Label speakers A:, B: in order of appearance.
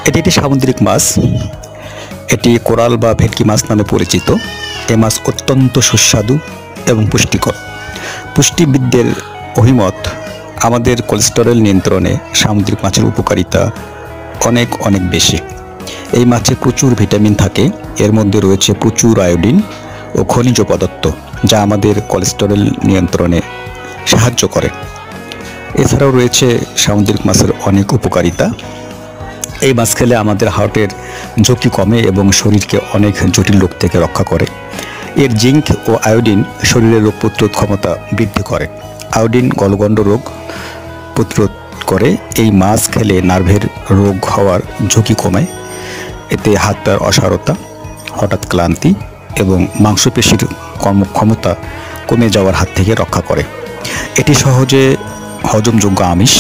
A: এটি একটি সামুদ্রিক মাছ। এটি কোরাল বা ভেটকি মাছ নামে পরিচিত। এই মাছ অত্যন্ত সুস্বাদু এবং পুষ্টিকর। পুষ্টিবিদদের অভিমত, আমাদের কোলেস্টেরল নিয়ন্ত্রণে সামুদ্রিক মাছের উপকারিতা অনেক অনেক বেশি। এই মাছে প্রচুর ভিটামিন থাকে। এর মধ্যে রয়েছে প্রচুর আয়োডিন ও খনিজ পদার্থ, যা আমাদের কোলেস্টেরল নিয়ন্ত্রণে সাহায্য করে। এছাড়াও রয়েছে সামুদ্রিক মাছের অনেক উপকারিতা। এই মাছ খেলে আমাদের হার্টের ঝুঁকি কমে এবং শরীরকে অনেক জটিল রোগ থেকে রক্ষা করে। এর জিঙ্ক ও আয়োডিন শরীরের রোগ প্রতিরোধ ক্ষমতা বৃদ্ধি করে। আয়োডিন গলগণ্ড রোগ প্রতিরোধ করে। এই মাছ খেলে নার্ভের রোগ হওয়ার ঝুঁকি কমায়। এতে হাত পায়ের অসাড়তা, হঠাৎ ক্লান্তি এবং মাংসপেশির কর্মক্ষমতা কমে যাওয়ার হাত থেকে রক্ষা করে। এটি সহজে হজমযোগ্য আমিষ।